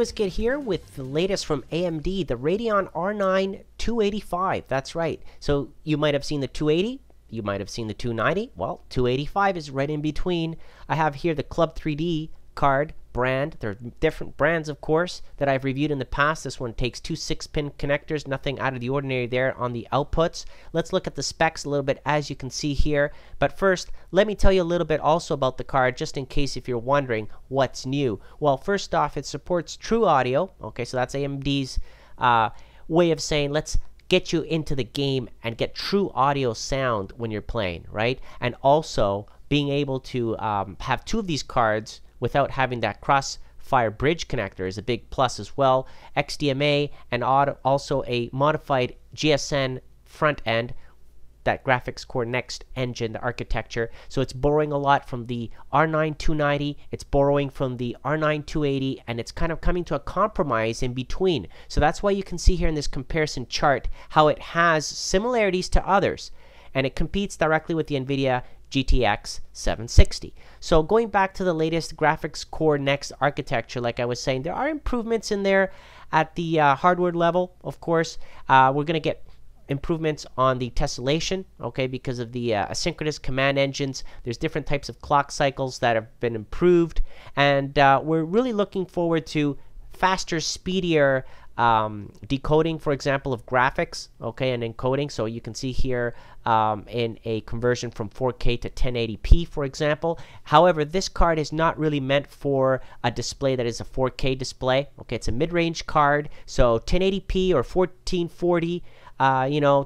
pcwizkid here with the latest from AMD, the Radeon R9 285. That's right. So you might have seen the 280, you might have seen the 290. Well, 285 is right in between. I have here the Club 3D card brand. There are different brands, of course, that I've reviewed in the past. This one takes two 6-pin connectors, nothing out of the ordinary there on the outputs. Let's look at the specs a little bit, as you can see here. But first, let me tell you a little bit also about the card, just in case if you're wondering what's new. Well, first off, it supports true audio. Okay, so that's AMD's way of saying let's get you into the game and get true audio sound when you're playing, right? And also being able to have two of these cards without having that crossfire bridge connector is a big plus as well. XDMA and also a modified GSN front end, that graphics core next engine, the architecture. So it's borrowing a lot from the R9 290, it's borrowing from the R9 280, and it's kind of coming to a compromise in between. So that's why you can see here in this comparison chart how it has similarities to others, and it competes directly with the NVIDIA GTX 760. So going back to the latest graphics core next architecture, like I was saying, there are improvements in there at the hardware level. Of course, we're going to get improvements on the tessellation, okay, because of the asynchronous command engines. There's different types of clock cycles that have been improved, and we're really looking forward to faster, speedier decoding, for example, of graphics, okay, and encoding. So you can see here in a conversion from 4K to 1080p, for example. However, this card is not really meant for a display that is a 4K display. Okay, it's a mid-range card, so 1080p or 1440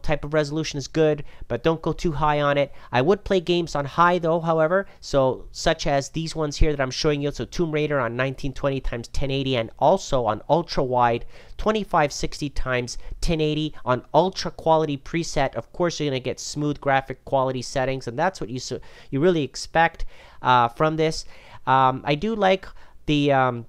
type of resolution is good, but don't go too high on it. I would play games on high though, however, so such as these ones here that I'm showing you. So Tomb Raider on 1920 x 1080, and also on ultra wide 2560 x 1080 on ultra quality preset. Of course, you're going to get smooth graphic quality settings, and that's what you really expect from this. I do like the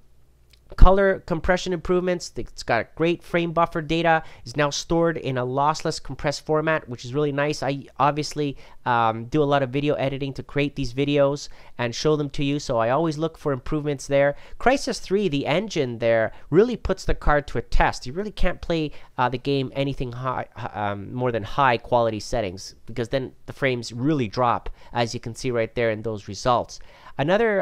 color compression improvements. It's got great frame buffer data, is now stored in a lossless compressed format, which is really nice. I obviously do a lot of video editing to create these videos and show them to you, so I always look for improvements there. Crysis 3, the engine there, really puts the card to a test. You really can't play the game anything high, more than high quality settings, because then the frames really drop, as you can see right there in those results. Another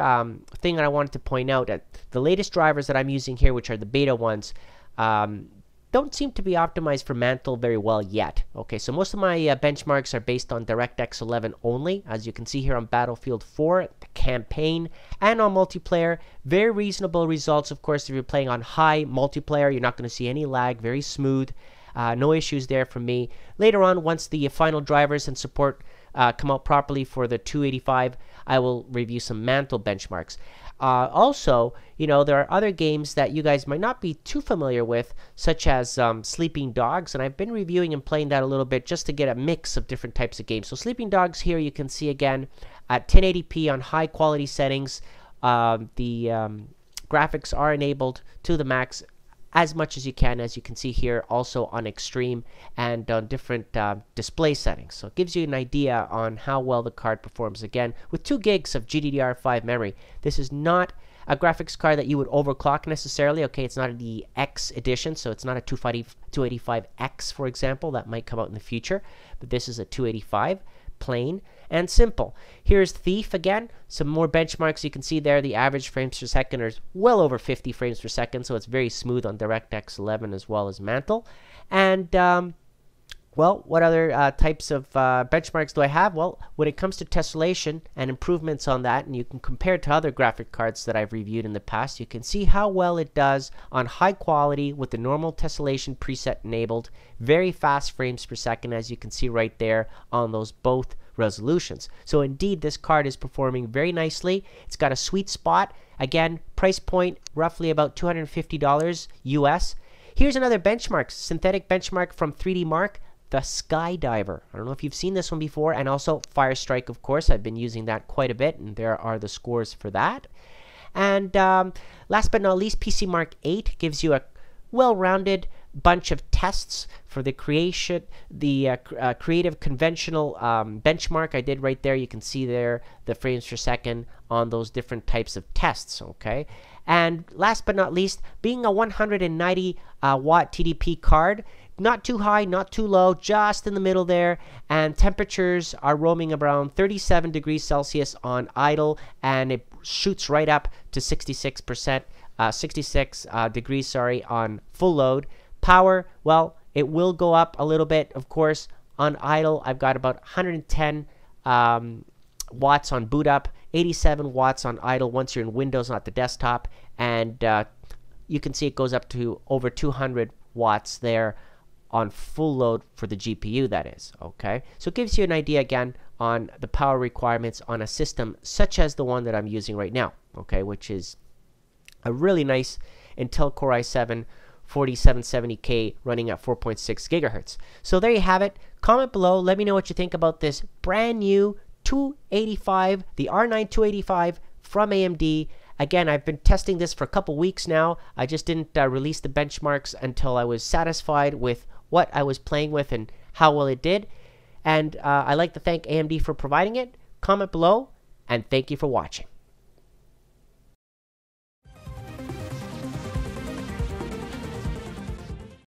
thing that I wanted to point out, that the latest drivers that I'm using here, which are the beta ones, don't seem to be optimized for Mantle very well yet. Okay, so most of my benchmarks are based on DirectX 11 only, as you can see here on Battlefield 4, the campaign, and on multiplayer. Very reasonable results, of course. If you're playing on high multiplayer, you're not going to see any lag, very smooth. No issues there for me. Later on, once the final drivers and support come out properly for the 285, I will review some Mantle benchmarks. Also, there are other games that you guys might not be too familiar with, such as Sleeping Dogs, and I've been reviewing and playing that a little bit just to get a mix of different types of games. So Sleeping Dogs here you can see again at 1080p on high quality settings. The graphics are enabled to the max as much as you can see here, also on extreme and on different display settings. So it gives you an idea on how well the card performs, again with 2 gigs of GDDR5 memory. This is not a graphics card that you would overclock necessarily. Okay, it's not the X edition, so it's not a 285X, for example, that might come out in the future, but this is a 285, plain and simple. Here's Theif again, some more benchmarks. You can see there the average frames per second are well over 50 frames per second, so it's very smooth on DirectX 11 as well as Mantle. And well, what other types of benchmarks do I have? Well, when it comes to tessellation and improvements on that, and you can compare it to other graphic cards that I've reviewed in the past, you can see how well it does on high quality with the normal tessellation preset enabled. Very fast frames per second, as you can see right there on those both resolutions. So indeed, this card is performing very nicely. It's got a sweet spot. Again, price point roughly about $250 US. Here's another benchmark, synthetic benchmark from 3D Mark, the Skydiver. I don't know if you've seen this one before, and also Firestrike, of course. I've been using that quite a bit, and there are the scores for that. And last but not least, PC Mark 8 gives you a well-rounded bunch of tests for the creative conventional benchmark I did right there. You can see there the frames per second on those different types of tests, okay? And last but not least, being a 190 watt TDP card, not too high, not too low, just in the middle there. And temperatures are roaming around 37 degrees Celsius on idle, and it shoots right up to 66 degrees, sorry, on full load. Power, well, it will go up a little bit, of course. On idle, I've got about 110 watts on boot up, 87 watts on idle once you're in Windows, not the desktop, and you can see it goes up to over 200 watts there on full load for the GPU, that is. Okay, so it gives you an idea again on the power requirements on a system such as the one that I'm using right now, okay, which is a really nice Intel Core i7 4770K running at 4.6 gigahertz. So there you have it. Comment below, let me know what you think about this brand new 285, the R9 285 from AMD. Again, I've been testing this for a couple weeks now. I just didn't release the benchmarks until I was satisfied with what I was playing with and how well it did. And I'd like to thank AMD for providing it. Comment below, and thank you for watching.